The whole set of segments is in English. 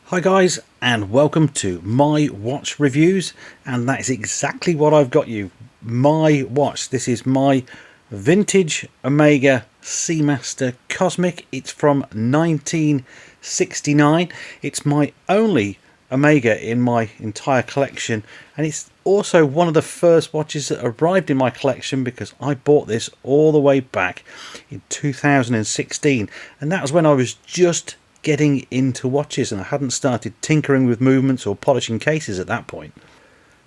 Hi guys, and welcome to my watch reviews, and that is exactly what I've got you. My watch. This is my Vintage Omega Seamaster Cosmic. It's from 1969. It's my only Omega in my entire collection, and it's also one of the first watches that arrived in my collection because I bought this all the way back in 2016, and that was when I was just getting into watches and I hadn't started tinkering with movements or polishing cases at that point.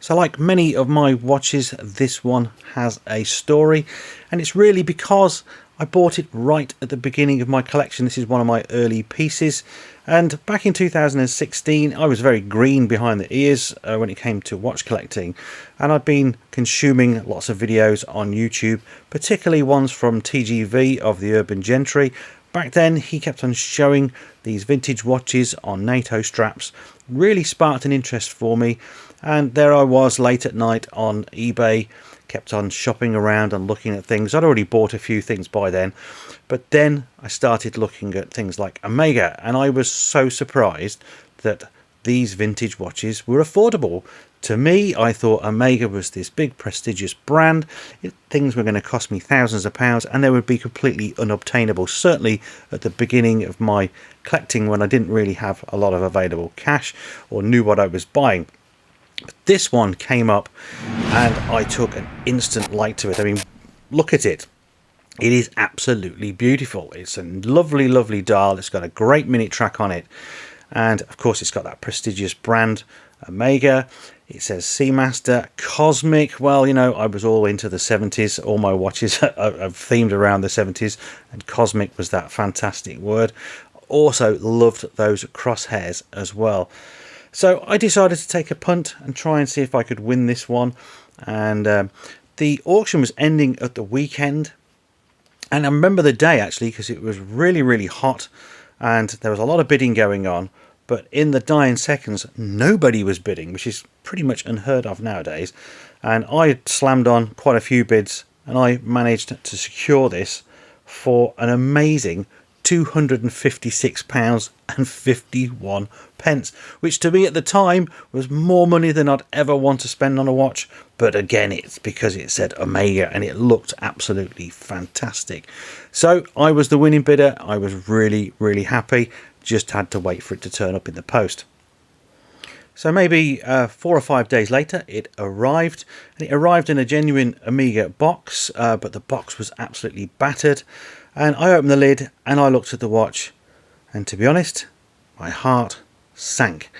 So like many of my watches, this one has a story, and it's really because I bought it right at the beginning of my collection. This is one of my early pieces, and back in 2016 I was very green behind the ears when it came to watch collecting, and I'd been consuming lots of videos on YouTube, particularly ones from TGV of the Urban Gentry. Back then he kept on showing these vintage watches on NATO straps, really sparked an interest for me, and there I was late at night on eBay, kept on shopping around and looking at things. I'd already bought a few things by then, but then I started looking at things like Omega, and I was so surprised that these vintage watches were affordable. To me, I thought Omega was this big prestigious brand. Things were going to cost me thousands of pounds and they would be completely unobtainable, certainly at the beginning of my collecting when I didn't really have a lot of available cash or knew what I was buying. But this one came up and I took an instant like to it. I mean, look at it. It is absolutely beautiful. It's a lovely dial. It's got a great minute track on it, and of course it's got that prestigious brand Omega. It says Seamaster Cosmic. Well, you know, I was all into the 70s. All my watches are themed around the 70s, and Cosmic was that fantastic word. Also loved those crosshairs as well. So I decided to take a punt and try and see if I could win this one. And the auction was ending at the weekend, and I remember the day actually because it was really hot and there was a lot of bidding going on. But in the dying seconds, nobody was bidding, which is pretty much unheard of nowadays. And I slammed on quite a few bids, and I managed to secure this for an amazing £256.51, which to me at the time was more money than I'd ever want to spend on a watch. But again, it's because it said Omega and it looked absolutely fantastic. So I was the winning bidder. I was really happy. Just had to wait for it to turn up in the post. So maybe 4 or 5 days later it arrived, and it arrived in a genuine Omega box, but the box was absolutely battered. And I opened the lid and I looked at the watch, and to be honest, my heart sank.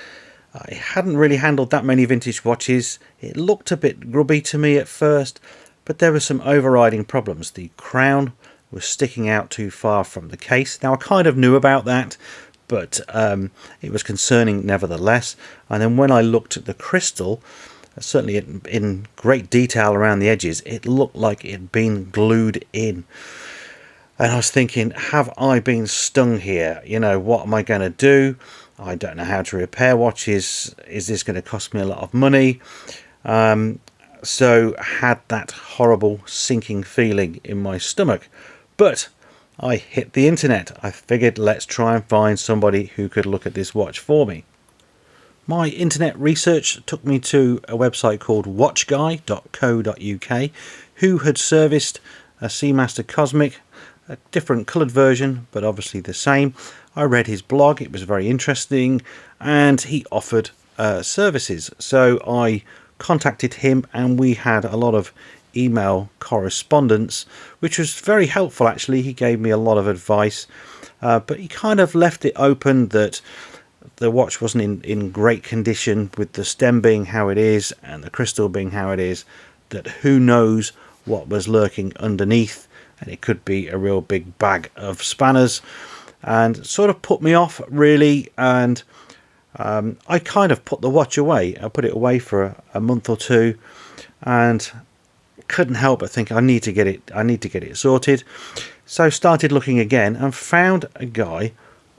I hadn't really handled that many vintage watches. It looked a bit grubby to me at first, but there were some overriding problems. The crown was sticking out too far from the case. Now I kind of knew about that, but it was concerning nevertheless. And then when I looked at the crystal, certainly in great detail around the edges, it looked like it had been glued in. And I was thinking, have I been stung here? You know, what am I going to do? I don't know how to repair watches. Is this going to cost me a lot of money? So had that horrible sinking feeling in my stomach. But I hit the internet. I figured, let's try and find somebody who could look at this watch for me. My internet research took me to a website called watchguy.co.uk, who had serviced a Seamaster Cosmic, a different coloured version, but obviously the same. I read his blog. It was very interesting, and he offered services. So I contacted him, and we had a lot of email correspondence, which was very helpful actually. He gave me a lot of advice, but he kind of left it open that the watch wasn't in great condition, with the stem being how it is and the crystal being how it is, that who knows what was lurking underneath, and it could be a real big bag of spanners, and sort of put me off really. And I kind of put the watch away. I put it away for a month or two, and couldn't help but think I need to get it sorted. So started looking again and found a guy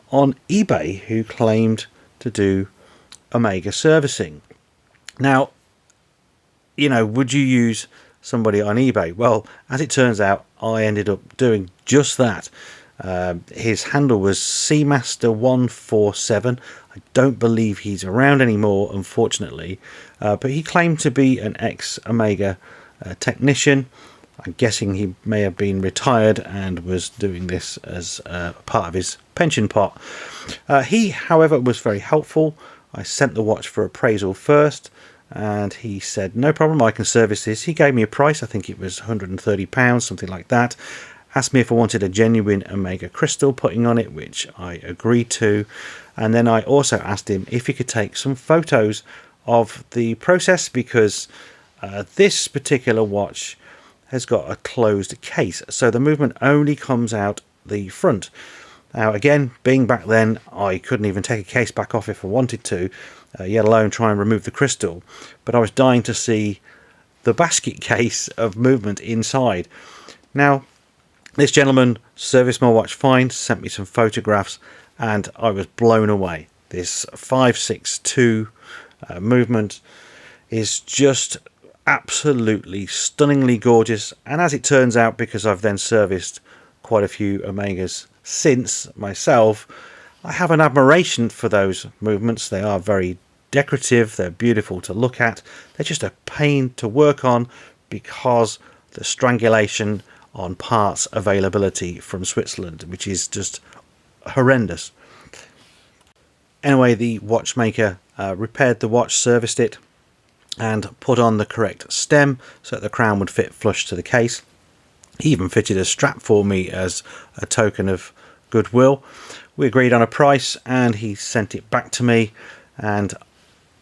on eBay who claimed to do Omega servicing. Now, you know, would you use somebody on eBay? Well, as it turns out, I ended up doing just that. His handle was Seamaster 147. I don't believe he's around anymore, unfortunately, but he claimed to be an ex-Omega technician. I'm guessing he may have been retired and was doing this as part of his pension pot. He, however, was very helpful. I sent the watch for appraisal first, and he said, no problem, I can service this. He gave me a price, I think it was £130, something like that. Asked me if I wanted a genuine Omega crystal putting on it, which I agreed to. And then I also asked him if he could take some photos of the process, because this particular watch has got a closed case, so the movement only comes out the front. Now again, being back then, I couldn't even take a case back off if I wanted to, yet alone try and remove the crystal, but I was dying to see the basket case of movement inside. Now this gentleman serviced my watch fine, sent me some photographs, and I was blown away. This 562 movement is just absolutely stunningly gorgeous, and as it turns out, because I've then serviced quite a few Omegas since myself, I have an admiration for those movements. They are very decorative, they're beautiful to look at, they're just a pain to work on because the strangulation on parts availability from Switzerland, which is just horrendous. Anyway, the watchmaker repaired the watch, serviced it, and put on the correct stem so that the crown would fit flush to the case. He even fitted a strap for me as a token of goodwill. We agreed on a price and he sent it back to me, and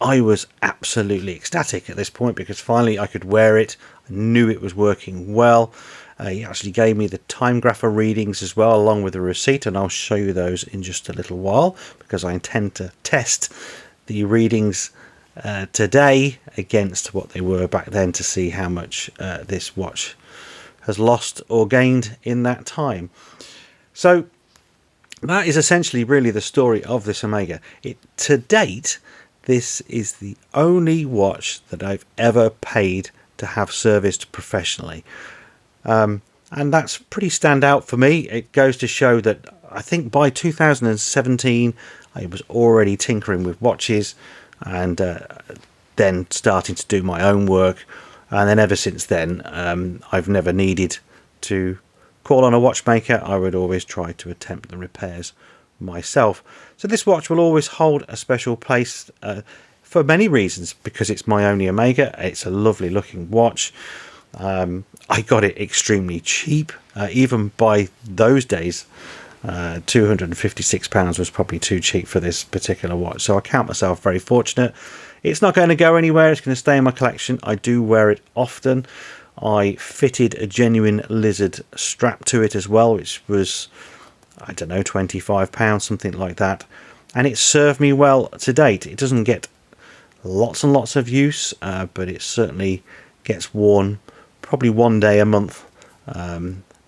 I was absolutely ecstatic at this point because finally I could wear it. I knew it was working well. He actually gave me the time grapher readings as well, along with the receipt, and I'll show you those in just a little while because I intend to test the readings today against what they were back then to see how much this watch has lost or gained in that time. So that is essentially really the story of this Omega. To date, this is the only watch that I've ever paid to have serviced professionally. And that's pretty standout for me. It goes to show that I think by 2017 I was already tinkering with watches, and then starting to do my own work, and then ever since then I've never needed to call on a watchmaker. I would always try to attempt the repairs myself. So this watch will always hold a special place for many reasons, because it's my only Omega. It's a lovely looking watch. I got it extremely cheap, even by those days. £256 was probably too cheap for this particular watch, so I count myself very fortunate. It's not going to go anywhere, it's going to stay in my collection. I do wear it often. I fitted a genuine lizard strap to it as well, which was, I don't know, £25, something like that, and it served me well to date. It doesn't get lots and lots of use, but it certainly gets worn probably one day a month,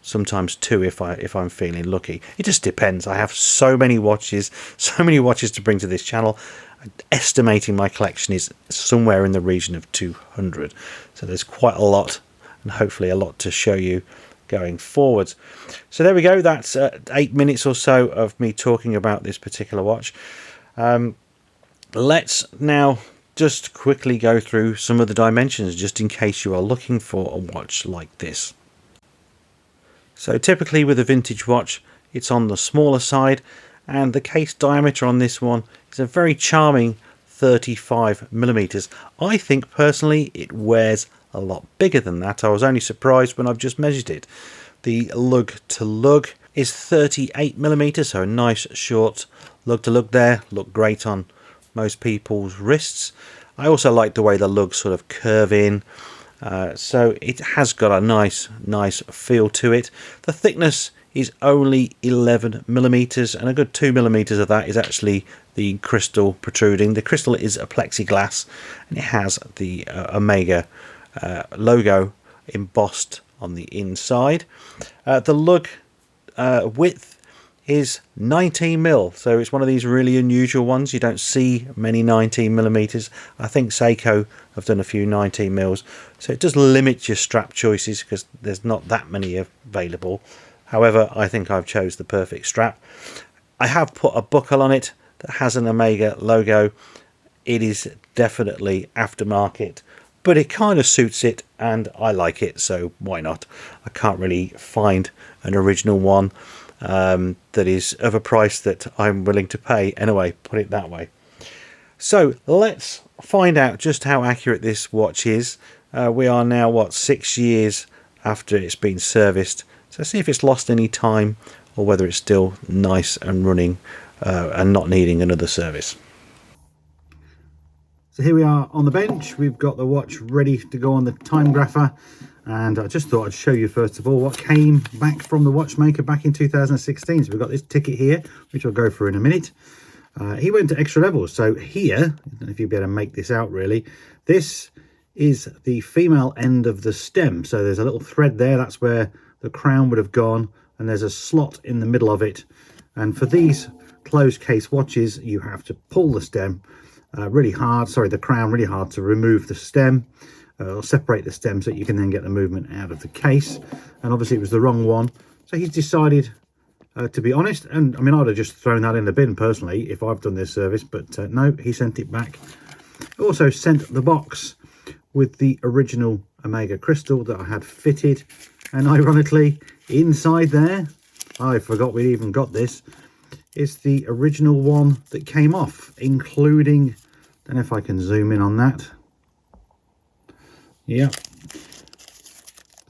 sometimes two if I'm feeling lucky. It just depends. I have so many watches to bring to this channel. Estimating my collection is somewhere in the region of 200, so there's quite a lot, and hopefully a lot to show you going forwards. So there we go. That's 8 minutes or so of me talking about this particular watch. Let's now just quickly go through some of the dimensions, just in case you are looking for a watch like this. So typically with a vintage watch, it's on the smaller side, and the case diameter on this one is a very charming 35mm. I think personally it wears a lot bigger than that. I was only surprised when I've just measured it. The lug to lug is 38mm, so a nice short lug to lug there. Look great on most people's wrists. I also like the way the lugs sort of curve in, so it has got a nice feel to it. The thickness is only 11mm, and a good 2mm of that is actually the crystal protruding. The crystal is a plexiglass, and it has the Omega logo embossed on the inside. The lug width is 19mm, so it's one of these really unusual ones. You don't see many 19mm. I think Seiko have done a few 19mm, so it does limit your strap choices because there's not that many available. However, I think I've chose the perfect strap. I have put a buckle on it that has an Omega logo. It is definitely aftermarket, but it kind of suits it and I like it, so why not? I can't really find an original one that is of a price that I'm willing to pay anyway, put it that way. So let's find out just how accurate this watch is. We are now, what, 6 years after it's been serviced, so see if it's lost any time or whether it's still nice and running and not needing another service. So here we are on the bench. We've got the watch ready to go on the time grapher, and I just thought I'd show you first of all what came back from the watchmaker back in 2016. So we've got this ticket here, which I'll go through in a minute. He went to extra levels. So here, I don't know if you'll be able to make this out really, this is the female end of the stem. So there's a little thread there, that's where the crown would have gone, and there's a slot in the middle of it. And for these closed case watches, you have to pull the stem really hard, the crown really hard, to remove the stem or separate the stem so that you can then get the movement out of the case. And obviously it was the wrong one, so he's decided to be honest, and I mean, I'd have just thrown that in the bin personally if I've done this service, but no, he sent it back. Also sent the box with the original Omega crystal that I had fitted, and ironically inside there, I forgot we'd even got this, it's the original one that came off, including, don't know if I can zoom in on that. Yeah.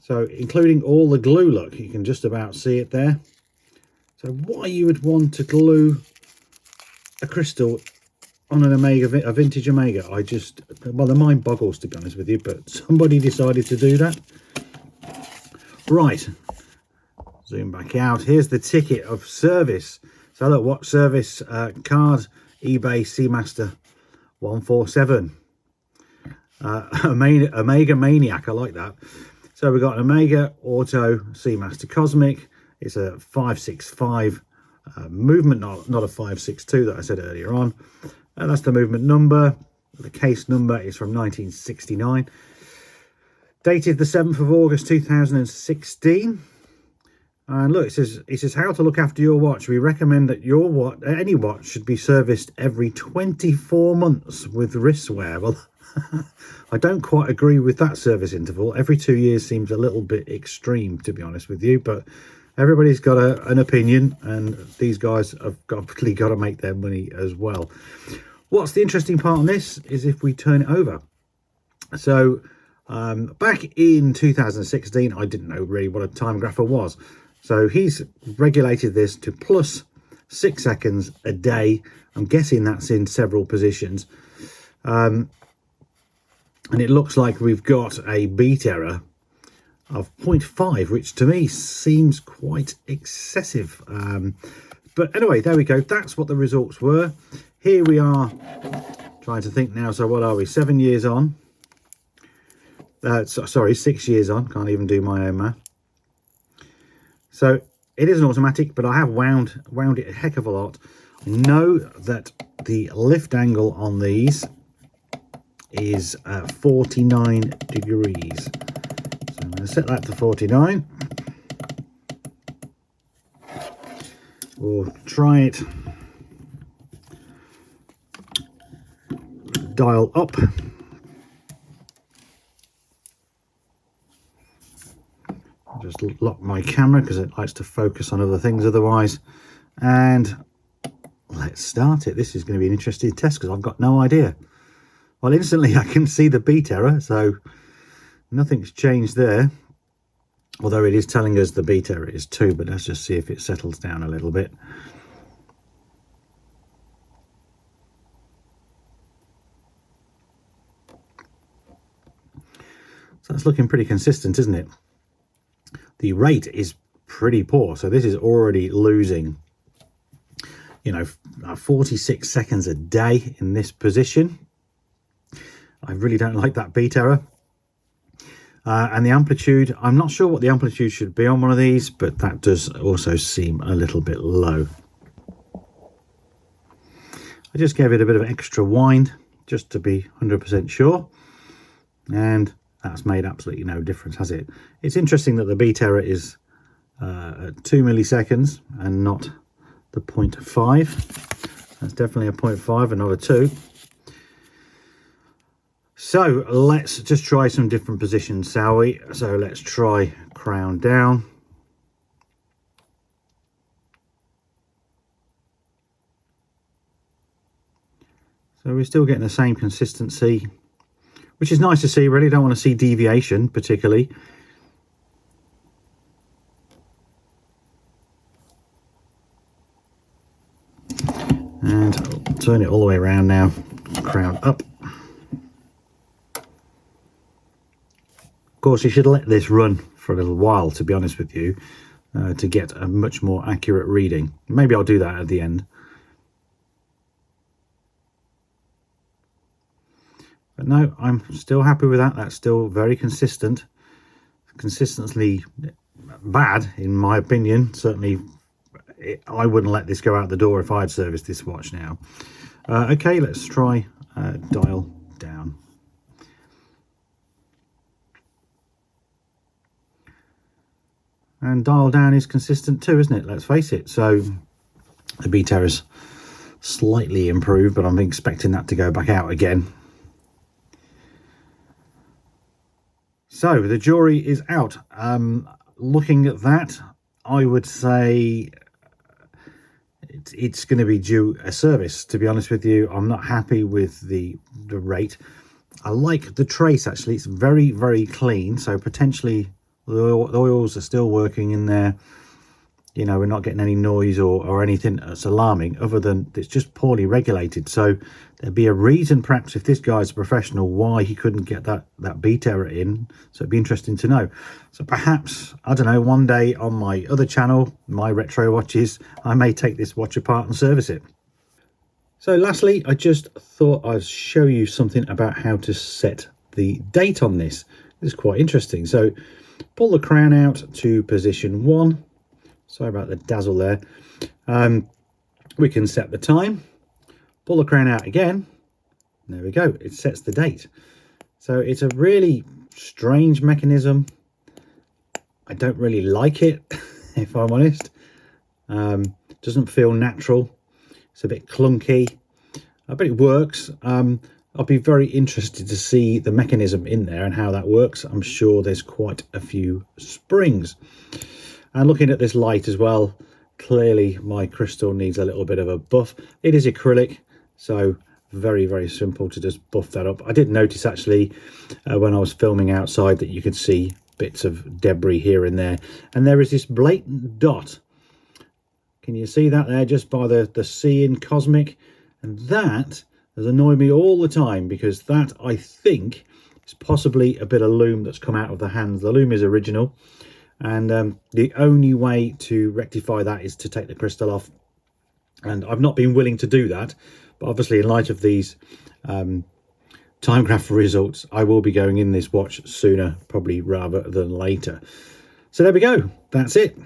So including all the glue, look, you can just about see it there. So why you would want to glue a crystal on an Omega, a vintage Omega, well, the mind boggles, to be honest with you, but somebody decided to do that. Right. Zoom back out. Here's the ticket of service. So look, watch service card, eBay Seamaster 147. Omega Maniac, I like that. So we've got an Omega Auto Seamaster Cosmic. It's a 565 movement, not a 562 that I said earlier on. That's the movement number. The case number is from 1969. Dated the 7th of August 2016. And look, it says how to look after your watch. We recommend that any watch should be serviced every 24 months with wrist wear. Well, I don't quite agree with that service interval. Every 2 years seems a little bit extreme, to be honest with you, but everybody's got an opinion, and these guys have obviously got to make their money as well. What's the interesting part on this is if we turn it over. So back in 2016, I didn't know really what a time grapher was. So he's regulated this to plus 6 seconds a day. I'm guessing that's in several positions. And it looks like we've got a beat error of 0.5, which to me seems quite excessive. But anyway, there we go. That's what the results were. Here we are trying to think now. So what are we? 7 years on. Sorry, 6 years on. Can't even do my own math. So it is an automatic, but I have wound it a heck of a lot. I know that the lift angle on these is 49 degrees. So I'm going to set that to 49. We'll try it. Dial up. Just lock my camera because it likes to focus on other things otherwise, and let's start it. This is going to be an interesting test because I've got no idea. Well, instantly I can see the beat error, so nothing's changed there, although it is telling us the beat error is 2, but let's just see if it settles down a little bit. So that's looking pretty consistent, isn't it? The rate is pretty poor, so this is already losing, 46 seconds a day in this position. I really don't like that beat error. And the amplitude, I'm not sure what the amplitude should be on one of these, but that does also seem a little bit low. I just gave it a bit of extra wind just to be 100% sure, and that's made absolutely no difference, has it? It's interesting that the beat error is at 2 milliseconds and not the 0.5. That's definitely a 0.5 and not a 2. So let's just try some different positions, shall we? So let's try crown down. So we're still getting the same consistency, which is nice to see. Really don't want to see deviation particularly. And I'll turn it all the way around now, crown up. Of course, you should let this run for a little while, to be honest with you, to get a much more accurate reading. Maybe I'll do that at the end. But no, I'm still happy with that. That's still very consistent. Consistently bad, in my opinion. Certainly, I wouldn't let this go out the door if I'd serviced this watch now. Okay, let's try dial down. And dial down is consistent too, isn't it? Let's face it. So the beat error's slightly improved, but I'm expecting that to go back out again. So the jury is out. Looking at that, I would say it's going to be due a service, to be honest with you. I'm not happy with the rate. I like the trace, actually. It's very, very clean. So potentially the oils are still working in there. You know, we're not getting any noise or anything that's alarming, other than it's just poorly regulated. So there'd be a reason, perhaps, if this guy's a professional, why he couldn't get that beat error in. So it'd be interesting to know. So perhaps, I don't know, one day on my other channel, My Retro Watches, I may take this watch apart and service it. So lastly, I just thought I'd show you something about how to set the date on this. This is quite interesting. So pull the crown out to position 1. Sorry about the dazzle there. We can set the time. Pull the crown out again. There we go. It sets the date. So it's a really strange mechanism. I don't really like it, if I'm honest. Doesn't feel natural. It's a bit clunky, but it works. I'll be very interested to see the mechanism in there and how that works. I'm sure there's quite a few springs. And looking at this light as well, clearly my crystal needs a little bit of a buff. It is acrylic, so very, very simple to just buff that up. I did notice actually when I was filming outside that you could see bits of debris here and there. And there is this blatant dot. Can you see that there just by the C in Cosmic? And that has annoyed me all the time, because that, I think, is possibly a bit of loom that's come out of the hands. The loom is original. And the only way to rectify that is to take the crystal off. And I've not been willing to do that. But obviously, in light of these time graph results, I will be going in this watch sooner, probably rather than later. So there we go. That's it.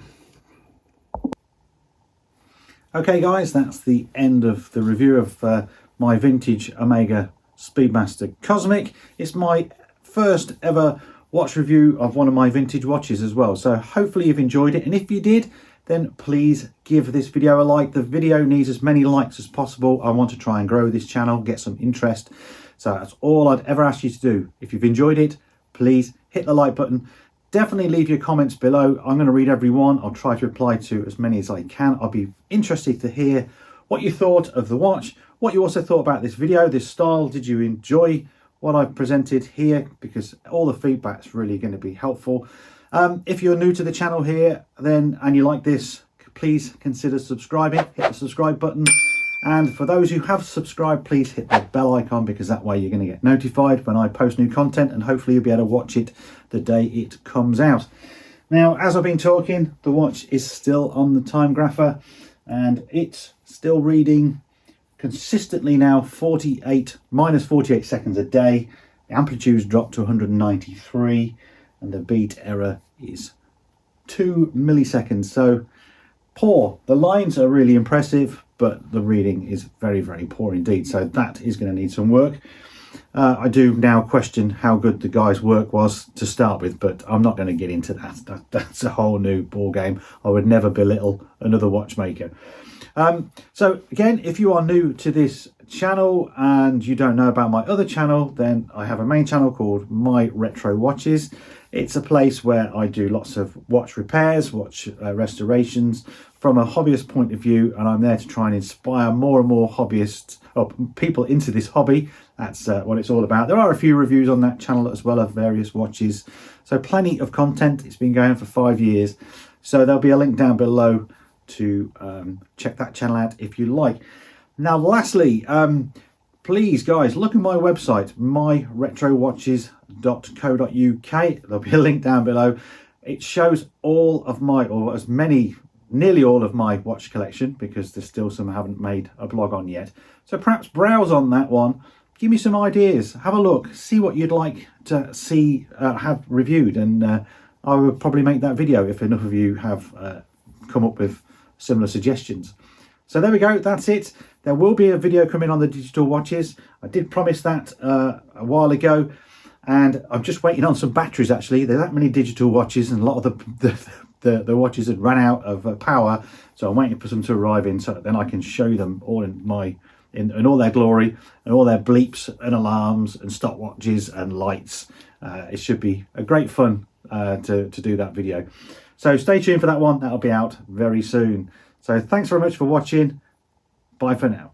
Okay, guys, that's the end of the review of my Vintage Omega Speedmaster Cosmic. It's my first ever watch review of one of my vintage watches as well, so hopefully you've enjoyed it, and if you did, then please give this video a like. The video needs as many likes as possible. I want to try and grow this channel, get some interest, so that's all I'd ever ask you to do. If you've enjoyed it, please hit the like button. Definitely leave your comments below. I'm going to read every one. I'll try to reply to as many as I can. I'll be interested to hear what you thought of the watch, what you also thought about this video, this style. Did you enjoy what I've presented here? Because all the feedback's really going to be helpful. If you're new to the channel here, then and you like this, please consider subscribing. Hit the subscribe button. And for those who have subscribed, please hit the bell icon, because that way you're going to get notified when I post new content, and hopefully you'll be able to watch it the day it comes out. Now, as I've been talking, the watch is still on the time grapher, and it's still reading consistently now minus 48 seconds a day. The amplitude's dropped to 193, and the beat error is 2 milliseconds. So poor. The lines are really impressive, but the reading is very, very poor indeed. So that is going to need some work. I do now question how good the guy's work was to start with, but I'm not going to get into that. That's a whole new ball game. I would never belittle another watchmaker. So again, if you are new to this channel and you don't know about my other channel, then I have a main channel called My Retro Watches. It's a place where I do lots of watch repairs, watch restorations from a hobbyist point of view, and I'm there to try and inspire more and more hobbyists or people into this hobby. That's what it's all about. There are a few reviews on that channel as well of various watches, so plenty of content. It's been going for 5 years, so there'll be a link down below to check that channel out if you like. Now lastly, please guys, look at my website, myretrowatches.co.uk. There'll be a link down below. It shows all of my, or as many, nearly all of my watch collection, because there's still some I haven't made a blog on yet. So perhaps browse on that one, give me some ideas, have a look, see what you'd like to see have reviewed, and I would probably make that video if enough of you have come up with similar suggestions. So there we go, that's it. There will be a video coming on the digital watches. I did promise that a while ago, and I'm just waiting on some batteries actually. There's that many digital watches, and a lot of the watches had run out of power, so I'm waiting for some to arrive in, so then I can show them all in all their glory, and all their bleeps and alarms and stopwatches and lights. It should be a great fun to do that video. So stay tuned for that one. That'll be out very soon. So thanks very much for watching. Bye for now.